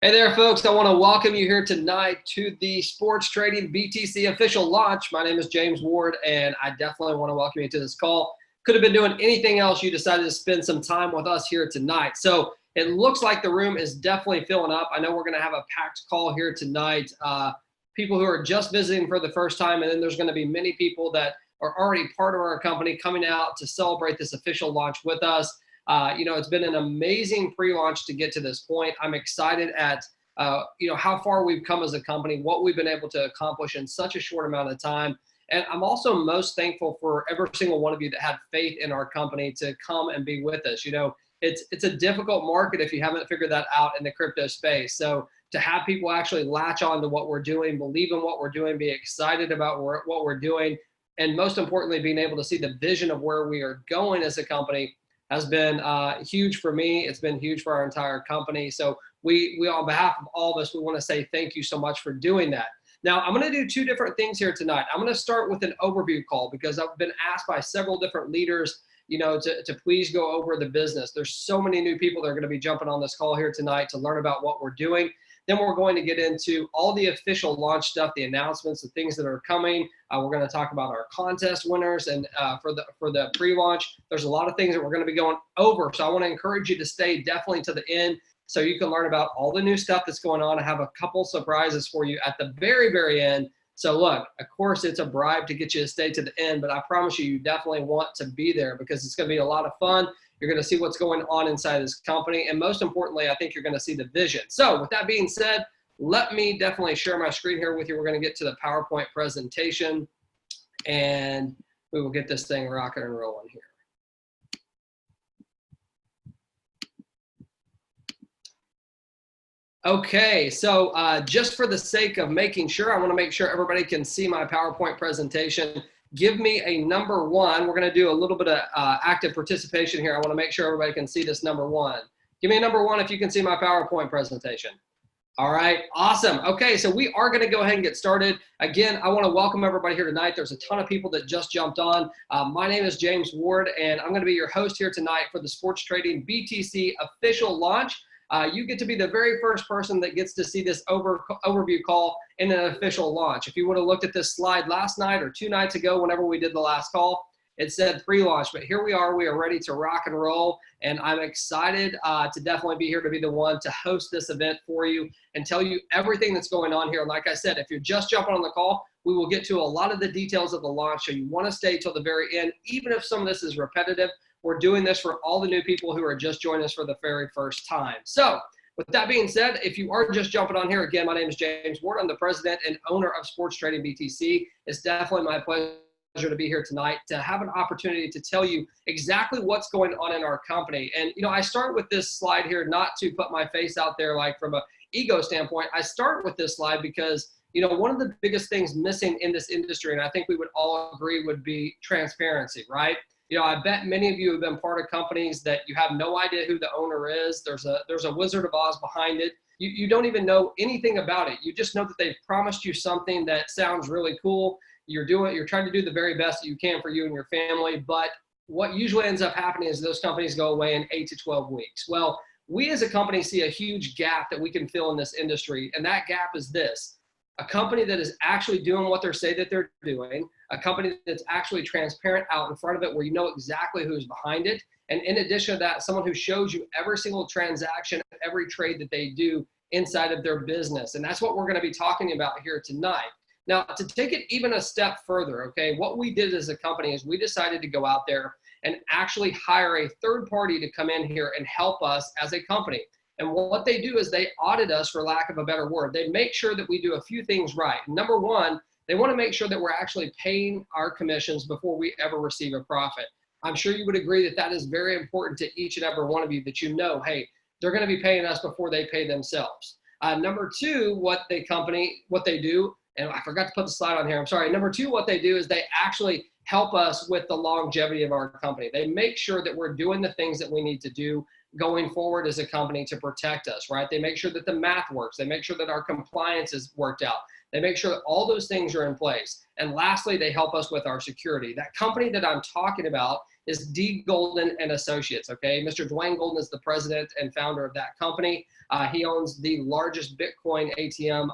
Hey there, folks. I want to welcome you here tonight to the Sports Trading BTC official launch. My name is James Ward, and I definitely want to welcome you to this call. Could have been doing anything else. You decided to spend some time with us here tonight. So it looks like the room is definitely filling up. I know we're going to have a packed call here tonight. People who are just visiting for the first time, and then there's going to be many people that are already part of our company coming out to celebrate this official launch with us. It's been an amazing pre-launch to get to this point. I'm excited at, how far we've come as a company, what we've been able to accomplish in such a short amount of time. And I'm also most thankful for every single one of you that had faith in our company to come and be with us. It's a difficult market if you haven't figured that out in the crypto space. So to have people actually latch on to what we're doing, believe in what we're doing, be excited about what we're doing, and most importantly, being able to see the vision of where we are going as a company has been huge for me. It's been huge for our entire company. So we on behalf of all of us, we want to say thank you so much for doing that. Now, I'm going to do two different things here tonight. I'm going to start with an overview call because I've been asked by several different leaders, to please go over the business. There's so many new people that are going to be jumping on this call here tonight to learn about what we're doing. Then we're going to get into all the official launch stuff, the announcements, the things that are coming. We're going to talk about our contest winners, and for the pre-launch, there's a lot of things that we're going to be going over. So I want to encourage you to stay definitely to the end so you can learn about all the new stuff that's going on. I have a couple surprises for you at the very, very end. So look, of course, it's a bribe to get you to stay to the end, but I promise you, you definitely want to be there because it's going to be a lot of fun. You're going to see what's going on inside this company. And most importantly, I think you're going to see the vision. So with that being said, let me definitely share my screen here with you. We're going to get to the PowerPoint presentation, and we will get this thing rocking and rolling here. Okay, so just for the sake of making sure, I want to make sure everybody can see my PowerPoint presentation. Give me a number one. We're going to do a little bit of active participation here. I want to make sure everybody can see this number one. Give me a number one if you can see my PowerPoint presentation. All right, awesome. Okay, so we are going to go ahead and get started. Again, I want to welcome everybody here tonight. There's a ton of people that just jumped on. My name is James Ward, and I'm going to be your host here tonight for the Sports Trading BTC official launch. You get to be the very first person that gets to see this overview call in an official launch. If you would have looked at this slide last night or 2 nights ago, whenever we did the last call, it said pre-launch, but here we are ready to rock and roll. And I'm excited to definitely be here to be the one to host this event for you and tell you everything that's going on here. And like I said, if you're just jumping on the call, we will get to a lot of the details of the launch. So you want to stay till the very end, even if some of this is repetitive. We're doing this for all the new people who are just joining us for the very first time. So with that being said, if you are just jumping on here, again, my name is James Ward. I'm the president and owner of Sports Trading BTC. It's definitely my pleasure to be here tonight to have an opportunity to tell you exactly what's going on in our company. And, I start with this slide here, not to put my face out there like from an ego standpoint. I start with this slide because, one of the biggest things missing in this industry, and I think we would all agree, would be transparency, right? I bet many of you have been part of companies that you have no idea who the owner is. There's a Wizard of Oz behind it. You don't even know anything about it. You just know that they've promised you something that sounds really cool. You're trying to do the very best that you can for you and your family. But what usually ends up happening is those companies go away in 8 to 12 weeks. Well, we as a company see a huge gap that we can fill in this industry. And that gap is this: a company that is actually doing what they say that they're doing, a company that's actually transparent out in front of it where you know exactly who's behind it. And in addition to that, someone who shows you every single transaction, every trade that they do inside of their business. And that's what we're going to be talking about here tonight. Now, to take it even a step further, okay, what we did as a company is we decided to go out there and actually hire a third party to come in here and help us as a company. And what they do is they audit us, for lack of a better word. They make sure that we do a few things right. Number one, they want to make sure that we're actually paying our commissions before we ever receive a profit. I'm sure you would agree that that is very important to each and every one of you, that hey, they're going to be paying us before they pay themselves. Number two, what they do, and I forgot to put the slide on here, I'm sorry. Number two, what they do is they actually help us with the longevity of our company. They make sure that we're doing the things that we need to do going forward as a company to protect us, right? They make sure that the math works. They make sure that our compliance is worked out. They make sure that all those things are in place. And lastly, they help us with our security. That company that I'm talking about is D. Golden and Associates, okay? Mr. Dwayne Golden is the president and founder of that company. He owns the largest Bitcoin ATM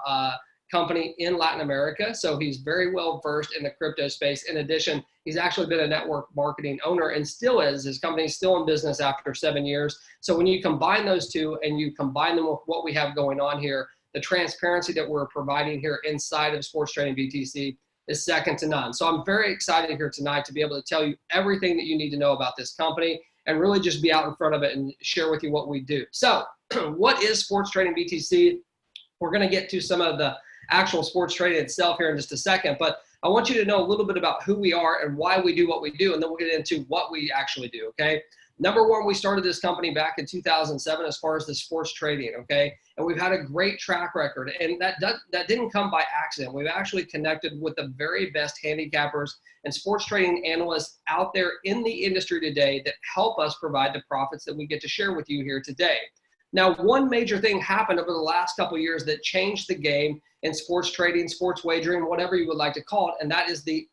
company in Latin America. So he's very well versed in the crypto space. In addition, he's actually been a network marketing owner and still is. His company is still in business after 7 years. So when you combine those two and you combine them with what we have going on here, the transparency that we're providing here inside of Sports Trading BTC is second to none. So I'm very excited here tonight to be able to tell you everything that you need to know about this company and really just be out in front of it and share with you what we do. So what is Sports Trading BTC? We're going to get to some of the actual sports trading itself here in just a second, but I want you to know a little bit about who we are and why we do what we do, and then we'll get into what we actually do, okay? Number one, we started this company back in 2007 as far as the sports trading, okay? And we've had a great track record, and that didn't come by accident. We've actually connected with the very best handicappers and sports trading analysts out there in the industry today that help us provide the profits that we get to share with you here today. Now, one major thing happened over the last couple of years that changed the game in sports trading, sports wagering, whatever you would like to call it, and that is the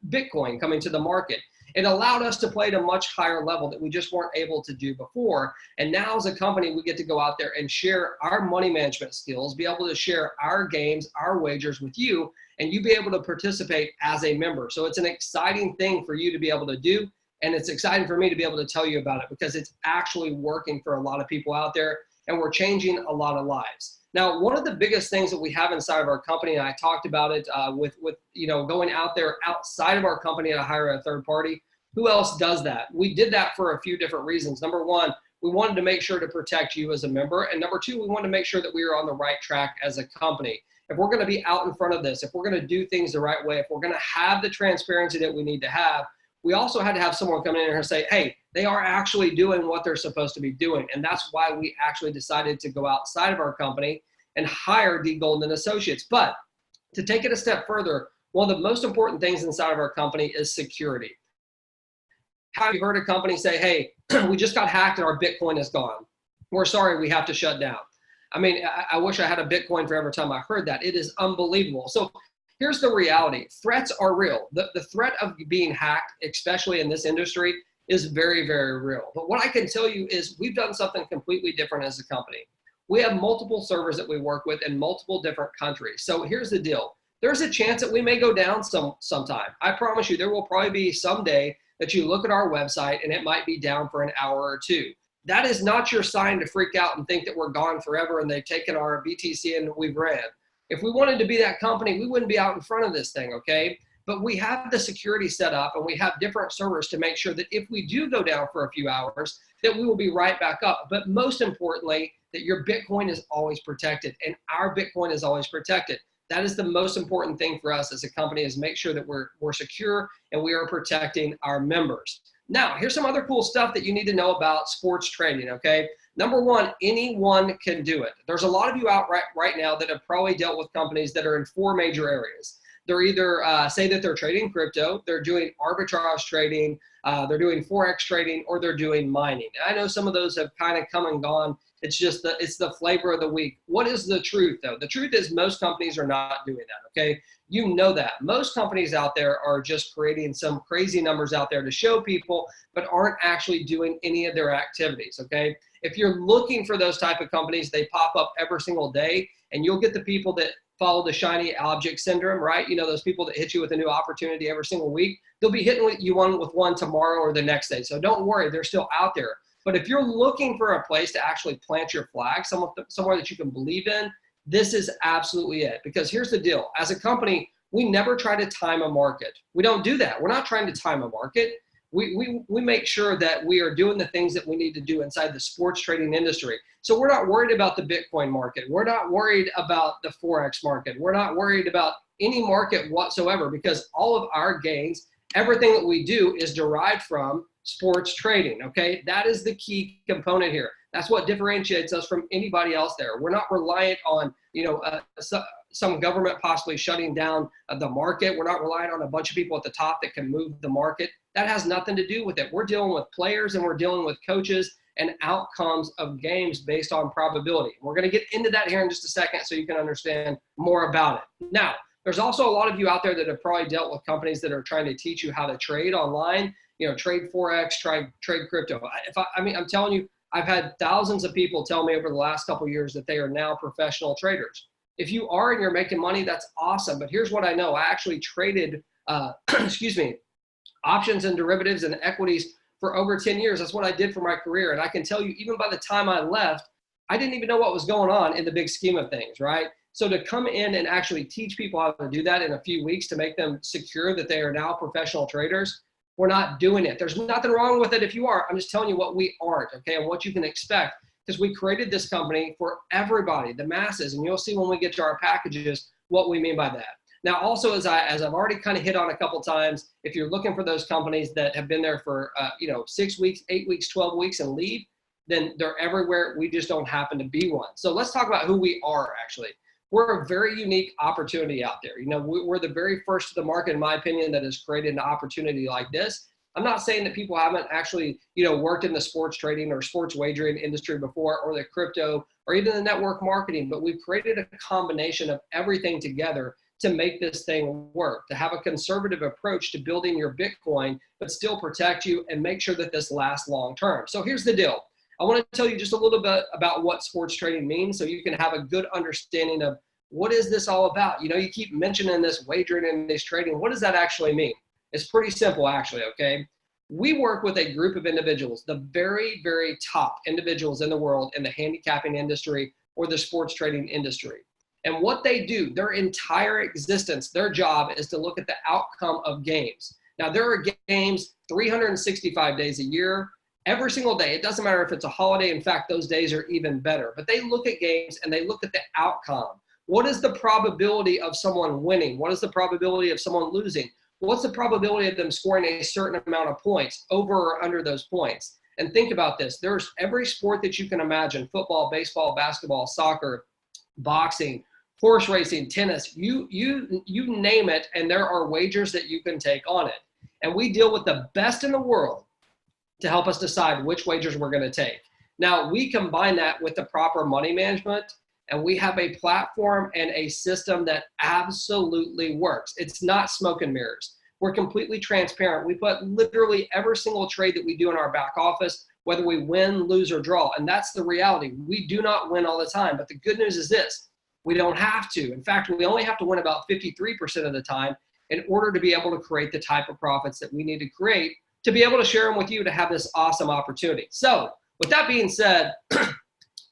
Bitcoin coming to the market. It allowed us to play at a much higher level that we just weren't able to do before. And now as a company, we get to go out there and share our money management skills, be able to share our games, our wagers with you, and you be able to participate as a member. So it's an exciting thing for you to be able to do. And it's exciting for me to be able to tell you about it because it's actually working for a lot of people out there and we're changing a lot of lives. Now, one of the biggest things that we have inside of our company, and I talked about it with going out there outside of our company to hire a third party. Who else does that? We did that for a few different reasons. Number one, we wanted to make sure to protect you as a member. And number two, we wanted to make sure that we were on the right track as a company. If we're going to be out in front of this, if we're going to do things the right way, if we're going to have the transparency that we need to have, we also had to have someone come in here and say, hey, they are actually doing what they're supposed to be doing. And that's why we actually decided to go outside of our company and hire D. Golden Associates. But to take it a step further, one of the most important things inside of our company is security. Have you heard a company say, hey, we just got hacked and our Bitcoin is gone? We're sorry, we have to shut down. I mean, I wish I had a Bitcoin for every time I heard that. It is unbelievable. So here's the reality. Threats are real. The threat of being hacked, especially in this industry, is very, very real. But what I can tell you is we've done something completely different as a company. We have multiple servers that we work with in multiple different countries. So here's the deal. There's a chance that we may go down sometime. I promise you there will probably be someday that you look at our website and it might be down for an hour or two. That is not your sign to freak out and think that we're gone forever and they've taken our BTC and we've ran. If we wanted to be that company, we wouldn't be out in front of this thing, okay? But we have the security set up and we have different servers to make sure that if we do go down for a few hours, that we will be right back up. But most importantly, that your Bitcoin is always protected and our Bitcoin is always protected. That is the most important thing for us as a company, is make sure that we're secure and we are protecting our members. Now, here's some other cool stuff that you need to know about sports trading, okay? Number one, anyone can do it. There's a lot of you out right now that have probably dealt with companies that are in four major areas. They're either say that they're trading crypto, they're doing arbitrage trading, they're doing Forex trading, or they're doing mining. I know some of those have kind of come and gone. It's just it's the flavor of the week. What is the truth, though? The truth is most companies are not doing that, okay? You know that. Most companies out there are just creating some crazy numbers out there to show people, but aren't actually doing any of their activities, okay? If you're looking for those type of companies, they pop up every single day, and you'll get the people that follow the shiny object syndrome, right? You know, those people that hit you with a new opportunity every single week. They'll be hitting you with one tomorrow or the next day. So don't worry, they're still out there. But if you're looking for a place to actually plant your flag, somewhere that you can believe in, this is absolutely it. Because here's the deal. As a company, we never try to time a market. We don't do that. We're not trying to time a market. We make sure that we are doing the things that we need to do inside the sports trading industry. So we're not worried about the Bitcoin market. We're not worried about the Forex market. We're not worried about any market whatsoever, because all of our gains, everything that we do is derived from sports trading, okay? That is the key component here. That's what differentiates us from anybody else there. We're not reliant on, some government possibly shutting down the market. We're not reliant on a bunch of people at the top that can move the market. That has nothing to do with it. We're dealing with players and we're dealing with coaches and outcomes of games based on probability. We're going to get into that here in just a second so you can understand more about it. Now, there's also a lot of you out there that have probably dealt with companies that are trying to teach you how to trade online, trade Forex, trade crypto. I'm telling you, I've had thousands of people tell me over the last couple of years that they are now professional traders. If you are and you're making money, that's awesome. But here's what I know. I actually traded, options and derivatives and equities for over 10 years. That's what I did for my career. And I can tell you, even by the time I left, I didn't even know what was going on in the big scheme of things, right? So to come in and actually teach people how to do that in a few weeks to make them secure that they are now professional traders, we're not doing it. There's nothing wrong with it if you are. I'm just telling you what we aren't, okay, and what you can expect, because we created this company for everybody, the masses, and you'll see when we get to our packages what we mean by that. Now, also, as I've already kind of hit on a couple times, if you're looking for those companies that have been there for 6 weeks, 8 weeks, 12 weeks and leave, then they're everywhere. We just don't happen to be one. So let's talk about who we are, actually. We're a very unique opportunity out there. We're the very first to the market, in my opinion, that has created an opportunity like this. I'm not saying that people haven't actually, worked in the sports trading or sports wagering industry before, or the crypto, or even the network marketing, but we've created a combination of everything together to make this thing work, to have a conservative approach to building your Bitcoin, but still protect you and make sure that this lasts long term. So here's the deal. I want to tell you just a little bit about what sports trading means so you can have a good understanding of what is this all about. You keep mentioning this wagering and this trading. What does that actually mean? It's pretty simple, actually, okay? We work with a group of individuals, the very, very top individuals in the world in the handicapping industry or the sports trading industry. And what they do, their entire existence, their job is to look at the outcome of games. Now, there are games 365 days a year, every single day. It doesn't matter if it's a holiday. In fact, those days are even better. But they look at games and they look at the outcome. What is the probability of someone winning? What is the probability of someone losing? What's the probability of them scoring a certain amount of points, over or under those points? And think about this. There's every sport that you can imagine: football, baseball, basketball, soccer, boxing, horse racing, tennis, you name it, and there are wagers that you can take on it. And we deal with the best in the world to help us decide which wagers we're going to take. Now, we combine that with the proper money management, and we have a platform and a system that absolutely works. It's not smoke and mirrors. We're completely transparent. We put literally every single trade that we do in our back office, whether we win, lose, or draw. And that's the reality. We do not win all the time. But the good news is this: we don't have to. In fact, we only have to win about 53% of the time in order to be able to create the type of profits that we need to create to be able to share them with you to have this awesome opportunity. So with that being said,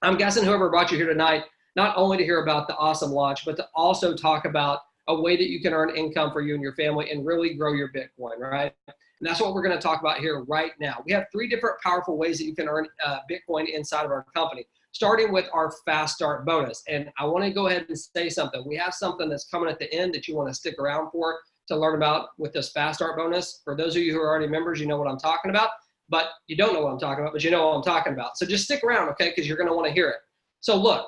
I'm guessing whoever brought you here tonight, not only to hear about the awesome launch, but to also talk about a way that you can earn income for you and your family and really grow your Bitcoin, right? And that's what we're going to talk about here right now. We have 3 different powerful ways that you can earn Bitcoin inside of our company, starting with our fast start bonus. And I want to go ahead and say something. We have something that's coming at the end that you want to stick around for to learn about with this fast start bonus. For those of you who are already members, you know what I'm talking about, but you don't know what I'm talking about, but you know what I'm talking about. So just stick around, okay? Because you're going to want to hear it. So look,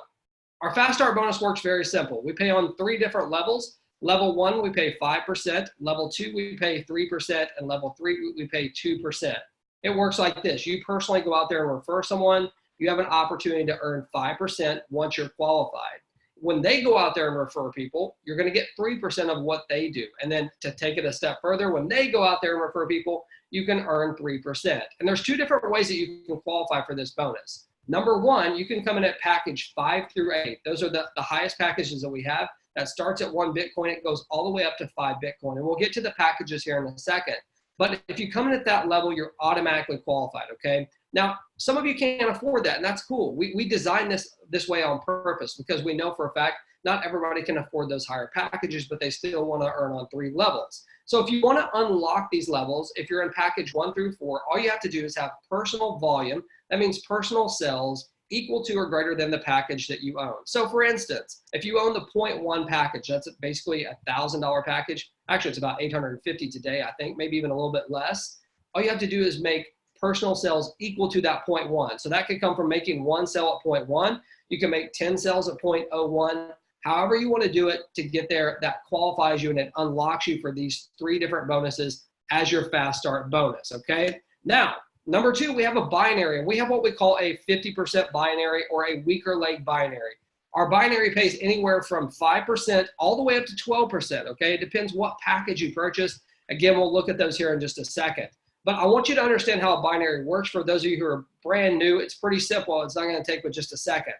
our fast start bonus works very simple. We pay on 3 different levels. Level 1, we pay 5%. Level 2, we pay 3%. And level 3, we pay 2%. It works like this. You personally go out there and refer someone. You have an opportunity to earn 5% once you're qualified. When they go out there and refer people, you're going to get 3% of what they do. And then to take it a step further, when they go out there and refer people, you can earn 3%. And there's 2 different ways that you can qualify for this bonus. Number 1, you can come in at package 5 through 8. Those are the highest packages that we have. That starts at 1 Bitcoin. It goes all the way up to 5 Bitcoin. And we'll get to the packages here in a second. But if you come in at that level, you're automatically qualified, okay? Now, some of you can't afford that, and that's cool. We designed this way on purpose because we know for a fact not everybody can afford those higher packages, but they still want to earn on 3 levels. So if you want to unlock these levels, if you're in package 1 through 4, all you have to do is have personal volume. That means personal sales equal to or greater than the package that you own. So for instance, if you own the 0.1 package, that's basically a $1,000 package. Actually, it's about $850 today, I think, maybe even a little bit less. All you have to do is make personal sales equal to that 0.1. So that could come from making 1 sale at 0.1. You can make 10 sales at 0.01. However you want to do it to get there, that qualifies you and it unlocks you for these 3 different bonuses: as your fast start bonus, okay? Now, number two, we have a binary. We have what we call a 50% binary or a weaker leg binary. Our binary pays anywhere from 5% all the way up to 12%, okay? It depends what package you purchase. Again, we'll look at those here in just a second. But I want you to understand how a binary works. For those of you who are brand new, it's pretty simple. It's not going to take but just a second.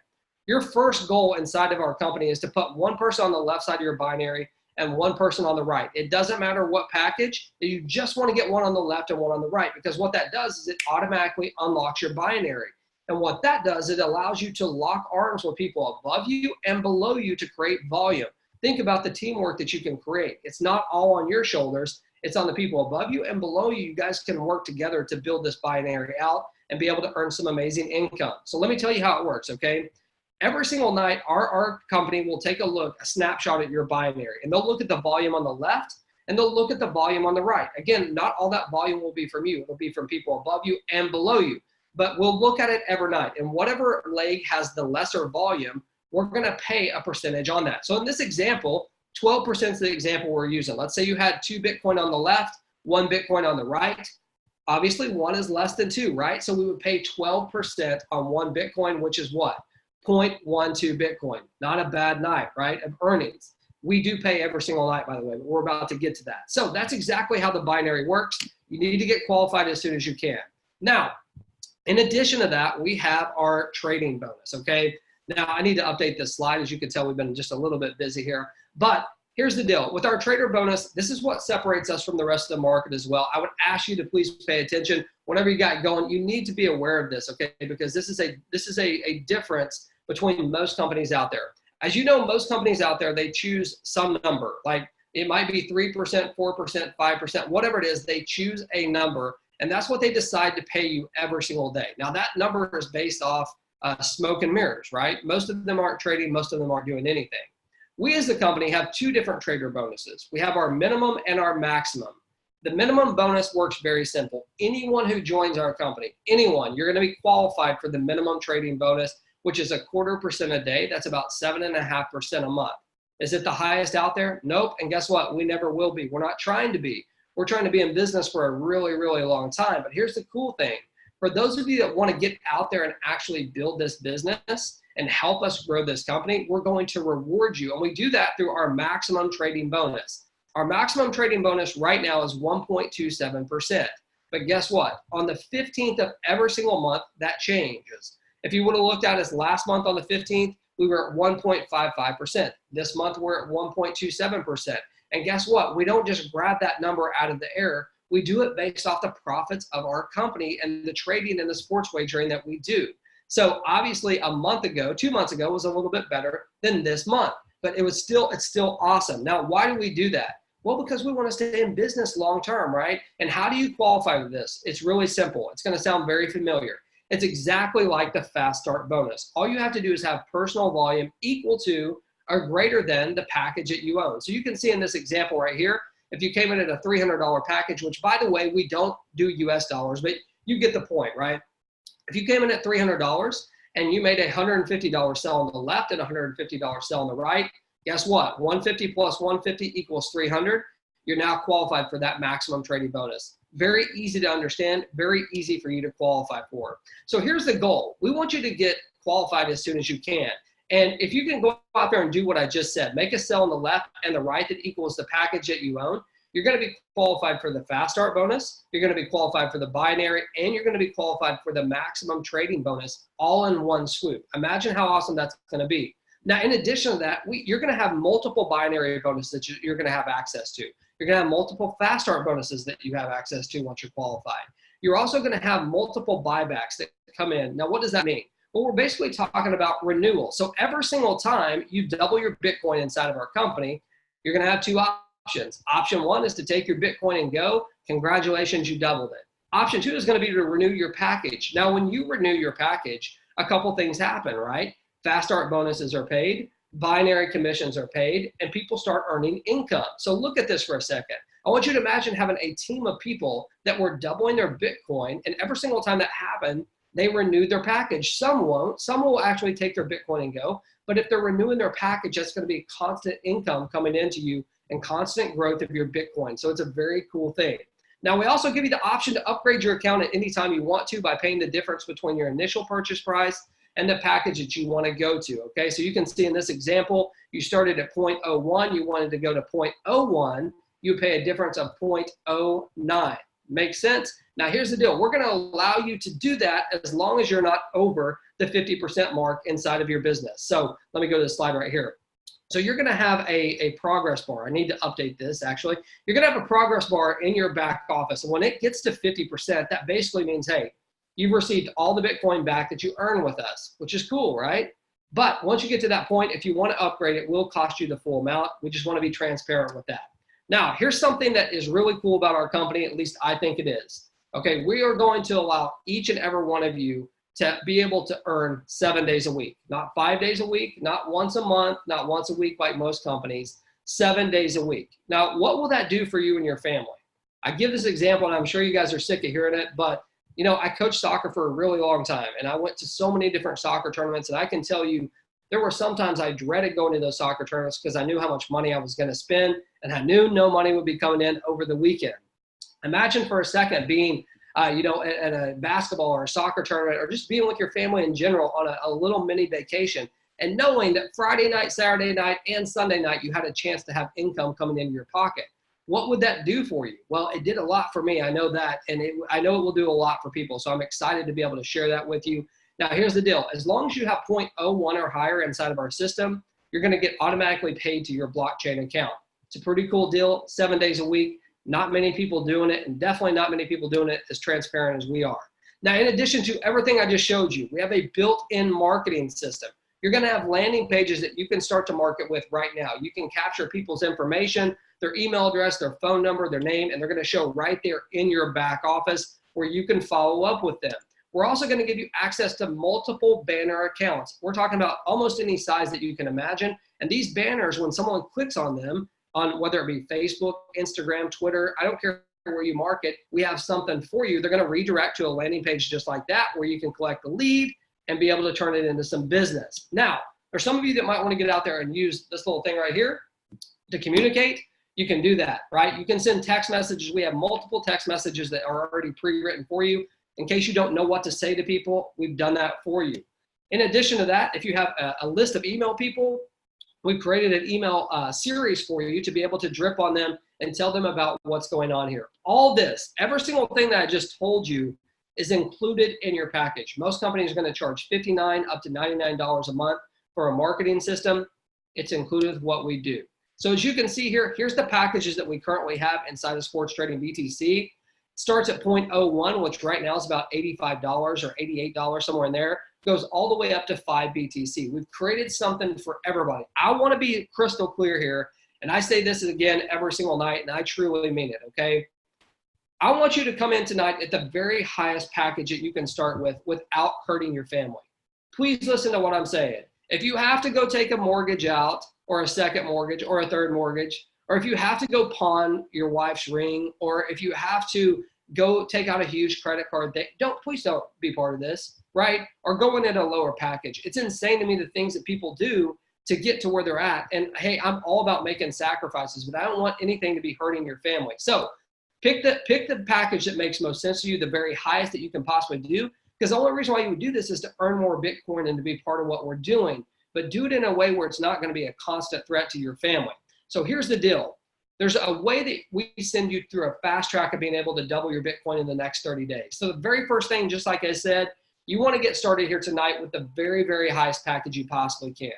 Your first goal inside of our company is to put one person on the left side of your binary and one person on the right. It doesn't matter what package. You just want to get one on the left and one on the right, because what that does is it automatically unlocks your binary. And what that does, it allows you to lock arms with people above you and below you to create volume. Think about the teamwork that you can create. It's not all on your shoulders. It's on the people above you and below you. You guys can work together to build this binary out and be able to earn some amazing income. So let me tell you how it works, okay? Every single night, our company will take a snapshot at your binary, and they'll look at the volume on the left and they'll look at the volume on the right. Again, not all that volume will be from you. It'll be from people above you and below you. But we'll look at it every night, and whatever leg has the lesser volume, we're going to pay a percentage on that. So in this example, 12% is the example we're using. Let's say you had 2 Bitcoin on the left, 1 Bitcoin on the right. Obviously, 1 is less than 2, right? So we would pay 12% on 1 Bitcoin, which is what? 0.12 Bitcoin. Not a bad night, right, of earnings. We do pay every single night, by the way, but we're about to get to that. So that's exactly how the binary works. You need to get qualified as soon as you can. Now, in addition to that, we have our trading bonus, okay? Now, I need to update this slide. As you can tell, we've been just a little bit busy here. But here's the deal. With our trader bonus, this is what separates us from the rest of the market as well. I would ask you to please pay attention. Whenever you got going, you need to be aware of this, okay? Because this is a difference between most companies out there. As you know, most companies out there, they choose some number. Like it might be 3%, 4%, 5%, whatever it is, they choose a number. And that's what they decide to pay you every single day. Now that number is based off smoke and mirrors, right? Most of them aren't trading, most of them aren't doing anything. We as a company have 2 different trader bonuses. We have our minimum and our maximum. The minimum bonus works very simple. Anyone who joins our company, anyone, you're going to be qualified for the minimum trading bonus, which is 1/4% a day. That's about 7.5% a month. Is it the highest out there? Nope. And guess what? We never will be. We're not trying to be. We're trying to be in business for a really, really long time. But here's the cool thing. For those of you that want to get out there and actually build this business and help us grow this company, we're going to reward you. And we do that through our maximum trading bonus. Our maximum trading bonus right now is 1.27%. But guess what? On the 15th of every single month, that changes. If you would have looked at us last month on the 15th, we were at 1.55%. This month, we're at 1.27%. And guess what? We don't just grab that number out of the air. We do it based off the profits of our company and the trading and the sports wagering that we do. So obviously a month ago, 2 months ago was a little bit better than this month, but it's still awesome. Now, why do we do that? Well, because we want to stay in business long-term, right? And how do you qualify for this? It's really simple. It's going to sound very familiar. It's exactly like the fast start bonus. All you have to do is have personal volume equal to or greater than the package that you own. So you can see in this example right here, if you came in at a $300 package, which by the way, we don't do US dollars, but you get the point, right? If you came in at $300 and you made a $150 sell on the left and a $150 sell on the right, guess what? 150 plus 150 equals 300. You're now qualified for that maximum trading bonus. Very easy to understand, very easy for you to qualify for. So here's the goal. We want you to get qualified as soon as you can. And if you can go out there and do what I just said, make a sell on the left and the right that equals the package that you own, you're going to be qualified for the fast start bonus, you're going to be qualified for the binary, and you're going to be qualified for the maximum trading bonus all in one swoop. Imagine how awesome that's going to be. Now, in addition to that, you're going to have multiple binary bonuses that you're going to have access to. You're going to have multiple fast start bonuses that you have access to once you're qualified. You're also going to have multiple buybacks that come in. Now, what does that mean? Well, we're basically talking about renewal. So every single time you double your Bitcoin inside of our company, you're going to have 2 options. Option 1 is to take your Bitcoin and go. Congratulations, you doubled it. Option 2 is going to be to renew your package. Now, when you renew your package, a couple things happen, right? Fast start bonuses are paid, binary commissions are paid, and people start earning income. So look at this for a second. I want you to imagine having a team of people that were doubling their Bitcoin, and every single time that happened, they renewed their package. Some won't. Some will actually take their Bitcoin and go. But if they're renewing their package, that's going to be constant income coming into you and constant growth of your Bitcoin. So it's a very cool thing. Now, we also give you the option to upgrade your account at any time you want to by paying the difference between your initial purchase price and the package that you want to go to, okay? So you can see in this example, you started at 0.01, you wanted to go to 0.01, you pay a difference of 0.09. Makes sense? Now, here's the deal. We're going to allow you to do that as long as you're not over the 50% mark inside of your business. So let me go to the slide right here. So you're going to have a progress bar. I need to update this, actually. You're going to have a progress bar in your back office. And when it gets to 50%, that basically means, hey, you've received all the Bitcoin back that you earn with us, which is cool, right? But once you get to that point, if you want to upgrade, it will cost you the full amount. We just want to be transparent with that. Now, here's something that is really cool about our company, at least I think it is. Okay, we are going to allow each and every one of you to be able to earn 7 days a week, not 5 days a week, not once a month, not once a week like most companies, 7 days a week. Now, what will that do for you and your family? I give this example, and I'm sure you guys are sick of hearing it, but you know, I coached soccer for a really long time, and I went to so many different soccer tournaments, and I can tell you there were sometimes I dreaded going to those soccer tournaments because I knew how much money I was going to spend, and I knew no money would be coming in over the weekend. Imagine for a second being you know, at a basketball or a soccer tournament, or just being with your family in general on a little mini vacation, and knowing that Friday night, Saturday night, and Sunday night, you had a chance to have income coming into your pocket. What would that do for you? Well, it did a lot for me. I know that, and I know it will do a lot for people. So I'm excited to be able to share that with you. Now, here's the deal. As long as you have 0.01 or higher inside of our system, you're going to get automatically paid to your blockchain account. It's a pretty cool deal, 7 days a week. Not many people doing it, and definitely not many people doing it as transparent as we are. Now, in addition to everything I just showed you, we have a built-in marketing system. You're going to have landing pages that you can start to market with right now. You can capture people's information, their email address, their phone number, their name, and they're going to show right there in your back office where you can follow up with them. We're also going to give you access to multiple banner accounts. We're talking about almost any size that you can imagine. And these banners, when someone clicks on them, on whether it be Facebook, Instagram, Twitter, I don't care where you market, we have something for you. They're going to redirect to a landing page just like that where you can collect the lead and be able to turn it into some business. Now, there's some of you that might want to get out there and use this little thing right here to communicate. You can do that, right? You can send text messages. We have multiple text messages that are already pre-written for you. In case you don't know what to say to people, we've done that for you. In addition to that, if you have a list of email people, we've created an email series for you to be able to drip on them and tell them about what's going on here. All this, every single thing that I just told you is included in your package. Most companies are going to charge $59 up to $99 a month for a marketing system. It's included with what we do. So as you can see here, here's the packages that we currently have inside of Sports Trading BTC. It starts at 0.01, which right now is about $85 or $88, somewhere in there. Goes all the way up to 5 BTC. We've created something for everybody. I want to be crystal clear here, and I say this again every single night, and I truly mean it, okay? I want you to come in tonight at the very highest package that you can start with without hurting your family. Please listen to what I'm saying. If you have to go take a mortgage out, or a second mortgage, or a third mortgage, or if you have to go pawn your wife's ring, or if you have to go take out a huge credit card, please don't be part of this, right? Or go in at a lower package. It's insane to me the things that people do to get to where they're at. And hey, I'm all about making sacrifices, but I don't want anything to be hurting your family. So pick the package that makes most sense to you, the very highest that you can possibly do, because the only reason why you would do this is to earn more Bitcoin and to be part of what we're doing, but do it in a way where it's not going to be a constant threat to your family. So here's the deal. There's a way that we send you through a fast track of being able to double your Bitcoin in the next 30 days. So the very first thing, just like I said, you want to get started here tonight with the very, very highest package you possibly can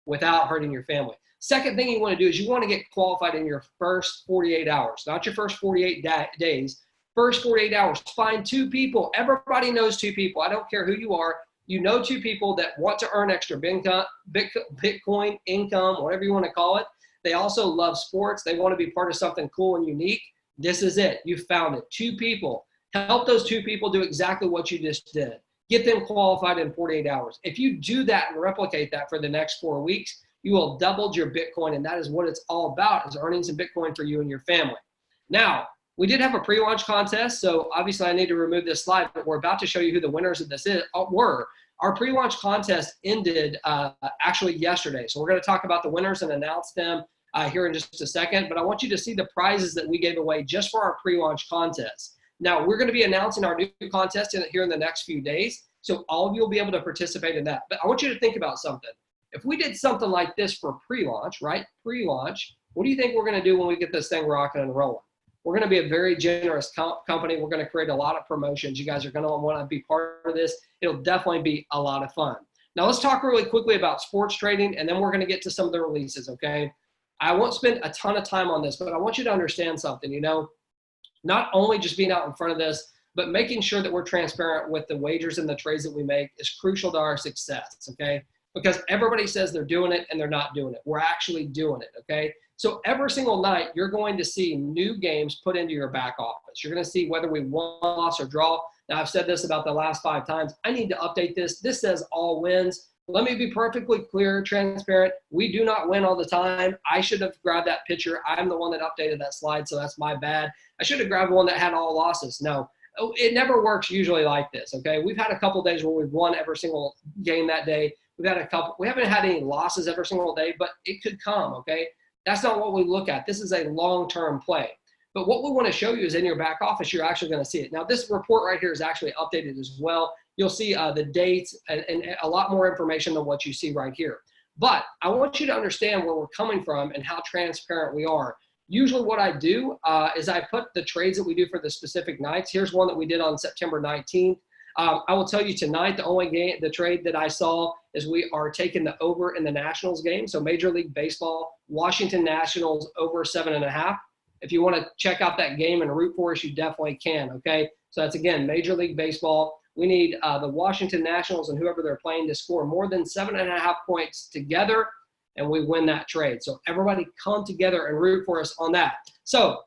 without hurting your family. Second thing you want to do is you want to get qualified in your first 48 hours, not your first 48 days, first 48 hours. Find 2 people. Everybody knows 2 people. I don't care who you are. You know 2 people that want to earn extra Bitcoin, income, whatever you want to call it. They also love sports. They want to be part of something cool and unique. This is it. You found it. 2 people. Help those 2 people do exactly what you just did. Get them qualified in 48 hours. If you do that and replicate that for the next 4 weeks, you will double your Bitcoin, and that is what it's all about, is earning some Bitcoin for you and your family. Now, we did have a pre-launch contest, so obviously I need to remove this slide, but we're about to show you who the winners of this were. Our pre-launch contest ended actually yesterday, so we're going to talk about the winners and announce them here in just a second, but I want you to see the prizes that we gave away just for our pre-launch contest. Now, we're going to be announcing our new contest here in the next few days, so all of you will be able to participate in that. But I want you to think about something. If we did something like this for pre-launch, right? Pre-launch, what do you think we're going to do when we get this thing rocking and rolling? We're going to be a very generous company. We're going to create a lot of promotions. You guys are going to want to be part of this. It'll definitely be a lot of fun. Now, let's talk really quickly about sports trading, and then we're going to get to some of the releases, okay? I won't spend a ton of time on this, but I want you to understand something, you know, not only just being out in front of this, but making sure that we're transparent with the wagers and the trades that we make is crucial to our success, okay? Because everybody says they're doing it and they're not doing it. We're actually doing it, okay? So every single night, you're going to see new games put into your back office. You're going to see whether we won, lost, or draw. Now, I've said this about the last 5 times. I need to update this. This says all wins. Let me be perfectly clear, transparent. We do not win all the time. I should have grabbed that picture. I'm the one that updated that slide, so that's my bad. I should have grabbed one that had all losses. No, it never works usually like this, okay? We've had a couple days where we've won every single game that day. We haven't had any losses every single day, but it could come, okay? That's not what we look at. This is a long-term play. But what we want to show you is in your back office, you're actually going to see it. Now, this report right here is actually updated as well. You'll see the dates and a lot more information than what you see right here. But I want you to understand where we're coming from and how transparent we are. Usually what I do is I put the trades that we do for the specific nights. Here's one that we did on September 19th. I will tell you tonight, the trade that I saw is we are taking the over in the Nationals game. So Major League Baseball, Washington Nationals over 7.5. If you want to check out that game and root for us, you definitely can, okay? So that's, again, Major League Baseball. We need the Washington Nationals and whoever they're playing to score more than 7.5 points together, and we win that trade. So everybody come together and root for us on that. So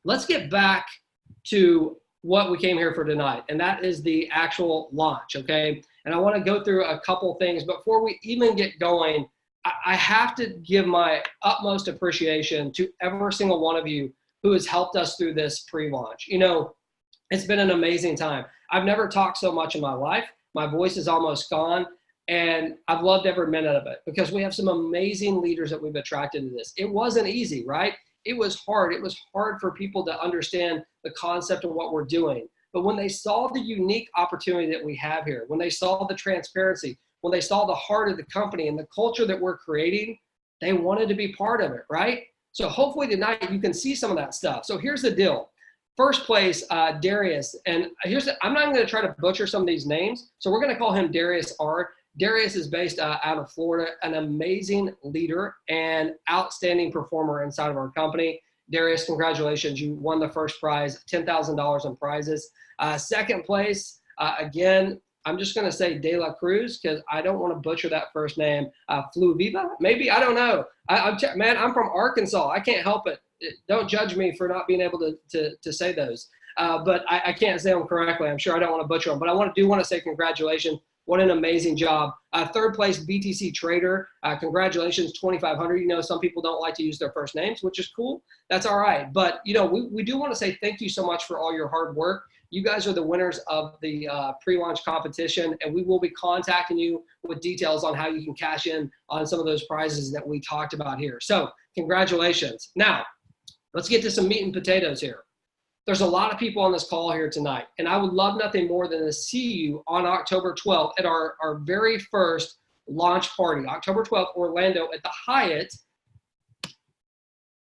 let's get back to what we came here for tonight, and that is the actual launch, okay? And I want to go through a couple things. Before we even get going, I have to give my utmost appreciation to every single one of you who has helped us through this pre-launch. You know, it's been an amazing time. I've never talked so much in my life. My voice is almost gone, and I've loved every minute of it because we have some amazing leaders that we've attracted to this. It wasn't easy, right? It was hard. It was hard for people to understand the concept of what we're doing. But when they saw the unique opportunity that we have here, when they saw the transparency, when they saw the heart of the company and the culture that we're creating, they wanted to be part of it, right? So hopefully tonight you can see some of that stuff. So here's the deal. First place, Darius. And I'm not going to try to butcher some of these names. So we're going to call him Darius R. Darius is based out of Florida, an amazing leader and outstanding performer inside of our company. Darius, congratulations. You won the first prize, $10,000 in prizes. Second place, again, I'm just going to say De La Cruz because I don't want to butcher that first name. Fluviva, maybe? I don't know. Man, I'm from Arkansas. I can't help it. Don't judge me for not being able to say those. But I can't say them correctly. I'm sure I don't want to butcher them. But I do want to say congratulations. What an amazing job. Third place, BTC Trader. Congratulations, 2,500. You know, some people don't like to use their first names, which is cool. That's all right. But, you know, we do want to say thank you so much for all your hard work. You guys are the winners of the pre-launch competition, and we will be contacting you with details on how you can cash in on some of those prizes that we talked about here. So congratulations. Now, let's get to some meat and potatoes here. There's a lot of people on this call here tonight, and I would love nothing more than to see you on October 12th at our very first launch party. October 12th, Orlando at the Hyatt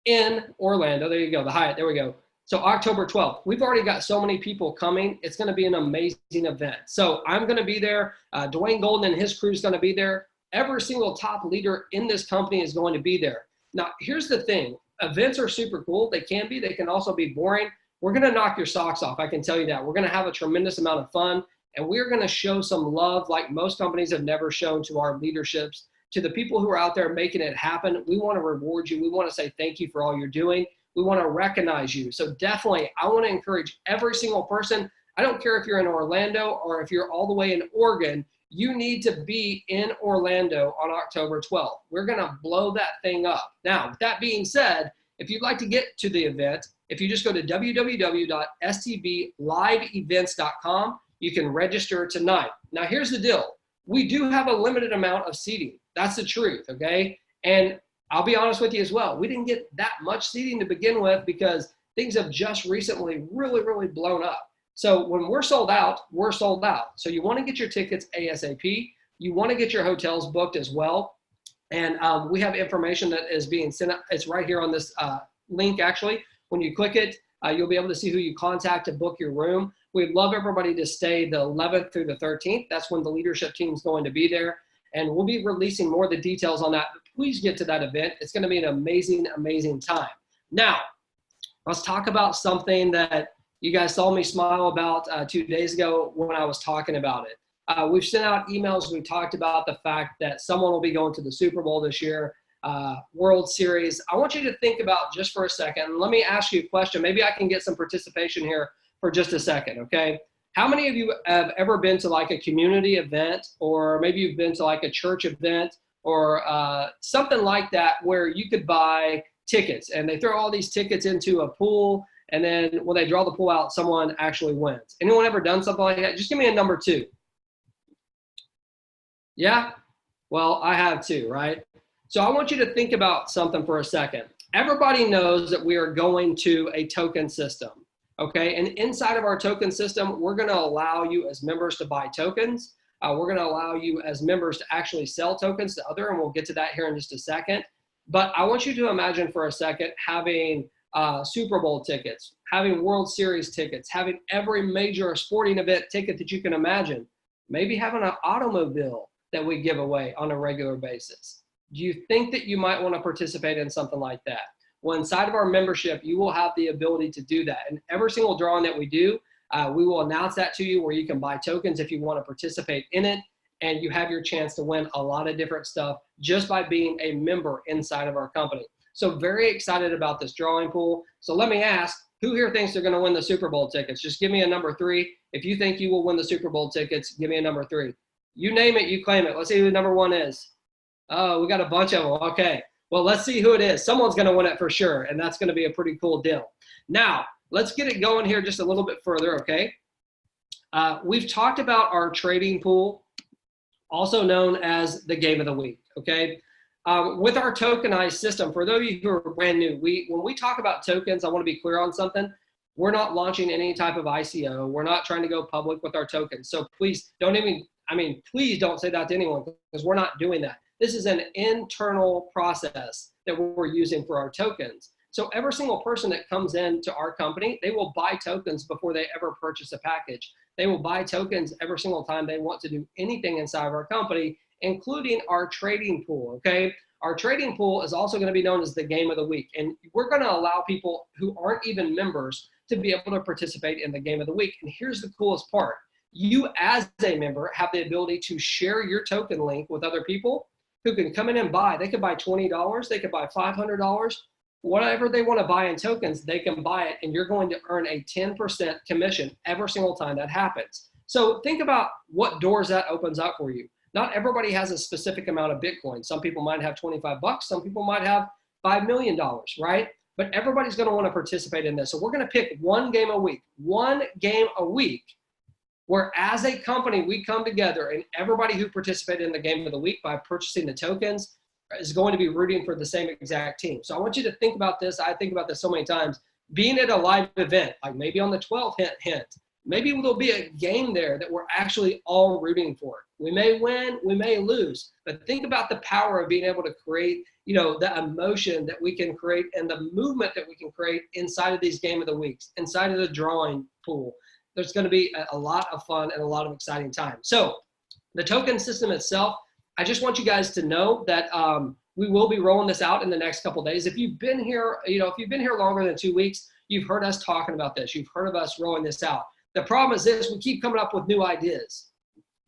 in Orlando. There you go, the Hyatt. There we go. So October 12th, we've already got so many people coming. It's going to be an amazing event. So I'm going to be there. Dwayne Golden and his crew is going to be there. Every single top leader in this company is going to be there. Now, here's the thing. Events are super cool. They can be. They can also be boring. We're going to knock your socks off. I can tell you that. We're going to have a tremendous amount of fun, and we're going to show some love like most companies have never shown to our leaderships, to the people who are out there making it happen. We want to reward you. We want to say thank you for all you're doing. We want to recognize you. So definitely, I want to encourage every single person. I don't care if you're in Orlando or if you're all the way in Oregon, you need to be in Orlando on October 12th. We're going to blow that thing up. Now, with that being said, if you'd like to get to the event, if you just go to www.stbliveevents.com, you can register tonight. Now, here's the deal. We do have a limited amount of seating. That's the truth, okay? And I'll be honest with you as well. We didn't get that much seating to begin with because things have just recently really blown up. So when we're sold out, we're sold out. So you want to get your tickets ASAP. You want to get your hotels booked as well. And we have information that is being sent out. It's right here on this link, actually. When you click it, you'll be able to see who you contact to book your room. We'd love everybody to stay the 11th through the 13th. That's when the leadership team is going to be there. And we'll be releasing more of the details on that. But please get to that event. It's going to be an amazing time. Now, let's talk about something that you guys saw me smile about 2 days ago when I was talking about it. We've sent out emails. We talked about the fact that someone will be going to the Super Bowl this year, World Series. I want you to think about just for a second. Let me ask you a question. Maybe I can get some participation here for just a second, okay? How many of you have ever been to like a community event, or maybe you've been to like a church event or something like that where you could buy tickets and they throw all these tickets into a pool, and then when they draw the pool out, someone actually wins? Anyone ever done something like that? Just give me a number 2. Yeah? Well, I have too, right? So I want you to think about something for a second. Everybody knows that we are going to a token system, okay? And inside of our token system, we're gonna allow you as members to buy tokens. We're gonna allow you as members to actually sell tokens to other, and we'll get to that here in just a second. But I want you to imagine for a second having Super Bowl tickets, having World Series tickets, having every major sporting event ticket that you can imagine, maybe having an automobile that we give away on a regular basis. Do you think that you might want to participate in something like that? Well, inside of our membership, you will have the ability to do that. And every single drawing that we do, we will announce that to you where you can buy tokens if you want to participate in it. And you have your chance to win a lot of different stuff just by being a member inside of our company. So very excited about this drawing pool. So let me ask, who here thinks they're going to win the Super Bowl tickets? Just give me a number 3. If you think you will win the Super Bowl tickets, give me a number 3. You name it, you claim it. Let's see who number 1 is. Oh, we got a bunch of them. Okay. Well, let's see who it is. Someone's going to win it for sure, and that's going to be a pretty cool deal. Now, let's get it going here just a little bit further, okay? We've talked about our trading pool, also known as the game of the week, okay? With our tokenized system, for those of you who are brand new, when we talk about tokens, I want to be clear on something. We're not launching any type of ICO. We're not trying to go public with our tokens. So please don't please don't say that to anyone, because we're not doing that. This is an internal process that we're using for our tokens. So every single person that comes into our company, they will buy tokens before they ever purchase a package. They will buy tokens every single time they want to do anything inside of our company, including our trading pool, okay? Our trading pool is also going to be known as the game of the week. And we're going to allow people who aren't even members to be able to participate in the game of the week. And here's the coolest part. You as a member have the ability to share your token link with other people who can come in and buy. They could buy $20, they could buy $500, whatever they want to buy in tokens, they can buy it, and you're going to earn a 10% commission every single time that happens. So think about what doors that opens up for you. Not everybody has a specific amount of Bitcoin. Some people might have 25 bucks, some people might have $5 million, right? But everybody's going to want to participate in this. So we're going to pick one game a week, where as a company, we come together and everybody who participated in the game of the week by purchasing the tokens is going to be rooting for the same exact team. So I want you to think about this. I think about this so many times. Being at a live event, like maybe on the 12th hint, maybe there'll be a game there that we're actually all rooting for. We may win, we may lose, but think about the power of being able to create, the emotion that we can create and the movement that we can create inside of these game of the weeks, inside of the drawing pool. There's going to be a lot of fun and a lot of exciting time. So the token system itself, I just want you guys to know that we will be rolling this out in the next couple of days. If you've been here, if you've been here longer than 2 weeks, you've heard us talking about this. You've heard of us rolling this out. The problem is this: we keep coming up with new ideas.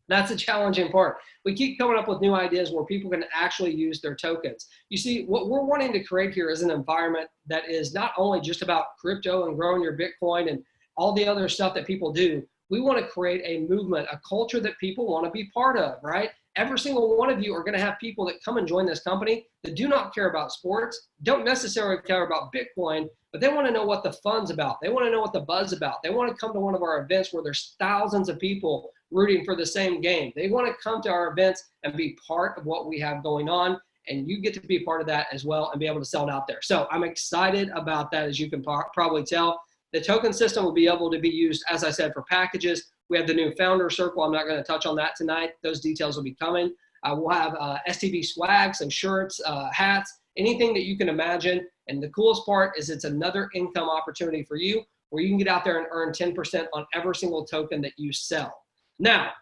That's a challenging part. We keep coming up with new ideas where people can actually use their tokens. You see, what we're wanting to create here is an environment that is not only just about crypto and growing your Bitcoin and all the other stuff that people do. We want to create a movement, a culture that people want to be part of, right? Every single one of you are going to have people that come and join this company that do not care about sports, don't necessarily care about Bitcoin, but they want to know what the fun's about. They want to know what the buzz about. They want to come to one of our events where there's thousands of people rooting for the same game. They want to come to our events and be part of what we have going on. and you get to be part of that as well and be able to sell it out there. So I'm excited about that, as you can probably tell. The token system will be able to be used, as I said, for packages. We have the new founder circle. I'm not going to touch on that tonight. Those details will be coming. We'll have STB swag, some shirts, hats, anything that you can imagine. And the coolest part is it's another income opportunity for you where you can get out there and earn 10% on every single token that you sell. Now,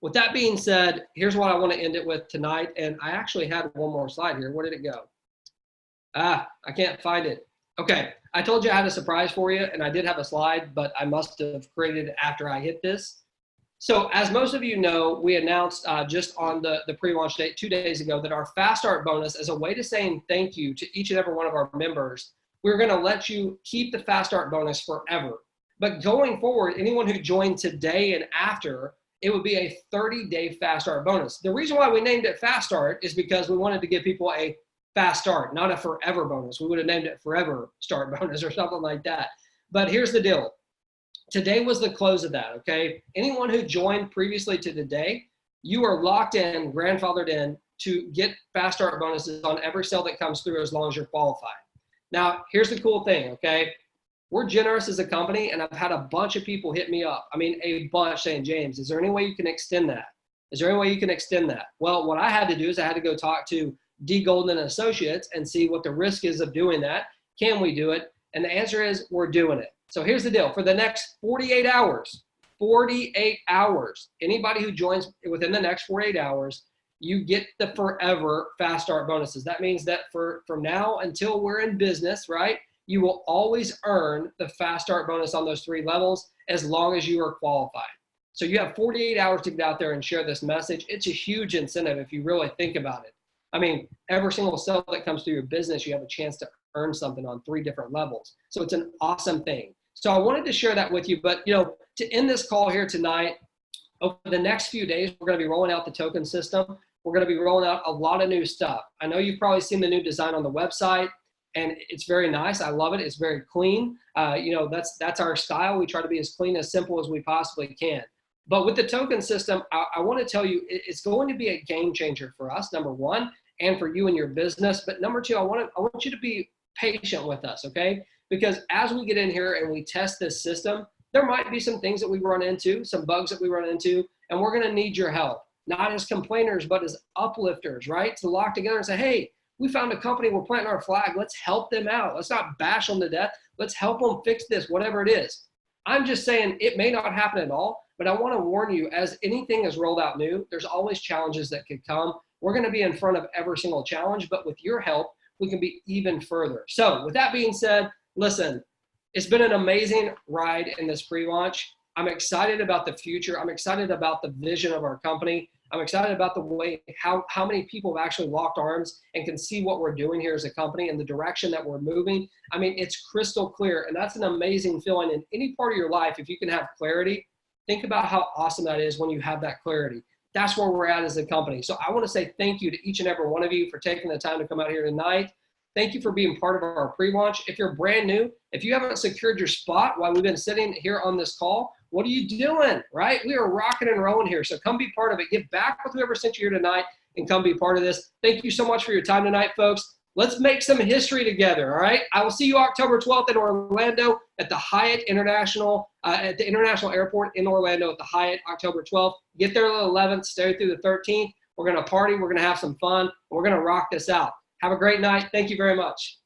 with that being said, here's what I want to end it with tonight. And I actually had one more slide here. Where did it go? I can't find it. Okay, I told you I had a surprise for you, and I did have a slide, but I must have created it after I hit this. So as most of you know, we announced just on the pre-launch date 2 days ago that our Fast Start bonus, as a way to saying thank you to each and every one of our members, we're going to let you keep the Fast Start bonus forever. But going forward, anyone who joined today and after, it would be a 30-day Fast Start bonus. The reason why we named it Fast Start is because we wanted to give people a fast start, not a forever bonus. We would have named it Forever Start bonus or something like that. But here's the deal. Today was the close of that, okay? Anyone who joined previously to today, you are locked in, grandfathered in to get fast start bonuses on every sale that comes through as long as you're qualified. Now, here's the cool thing, okay? We're generous as a company, and I've had a bunch of people hit me up. I mean, a bunch saying, James, is there any way you can extend that? Is there any way you can extend that? Well, what I had to do is I had to go talk to D. Golden and Associates and see what the risk is of doing that. Can we do it? And the answer is we're doing it. So here's the deal. For the next 48 hours, anybody who joins within the next 48 hours, you get the forever fast start bonuses. That means that from now until we're in business, right, you will always earn the fast start bonus on those 3 levels as long as you are qualified. So you have 48 hours to get out there and share this message. It's a huge incentive if you really think about it. I mean, every single sale that comes through your business, you have a chance to earn something on 3 different levels. So it's an awesome thing. So I wanted to share that with you. But, you know, to end this call here tonight, over the next few days, we're going to be rolling out the token system. We're going to be rolling out a lot of new stuff. I know you've probably seen the new design on the website, and it's very nice. I love it. It's very clean. You know, that's our style. We try to be as clean, as simple as we possibly can. But with the token system, I want to tell you, it's going to be a game changer for us, number one, and for you and your business. But number two, I want you to be patient with us, okay? Because as we get in here and we test this system, there might be some things that we run into, some bugs that we run into, and we're going to need your help, not as complainers, but as uplifters, right? To lock together and say, hey, we found a company, we're planting our flag. Let's help them out. Let's not bash them to death. Let's help them fix this, whatever it is. I'm just saying it may not happen at all, but I want to warn you, as anything is rolled out new, there's always challenges that could come. We're going to be in front of every single challenge, but with your help, we can be even further. So with that being said, listen, it's been an amazing ride in this pre-launch. I'm excited about the future. I'm excited about the vision of our company. I'm excited about the way how many people have actually locked arms and can see what we're doing here as a company and the direction that we're moving. I mean, it's crystal clear, and that's an amazing feeling in any part of your life. If you can have clarity, think about how awesome that is when you have that clarity. That's where we're at as a company. So I want to say thank you to each and every one of you for taking the time to come out here tonight. Thank you for being part of our pre-launch. If you're brand new, if you haven't secured your spot while we've been sitting here on this call, what are you doing, right? We are rocking and rolling here. So come be part of it. Get back with whoever sent you here tonight and come be part of this. Thank you so much for your time tonight, folks. Let's make some history together, all right? I will see you October 12th in Orlando at the Hyatt International, at the International Airport in Orlando at the Hyatt, October 12th. Get there on the 11th, stay through the 13th. We're going to party. We're going to have some fun. We're going to rock this out. Have a great night. Thank you very much.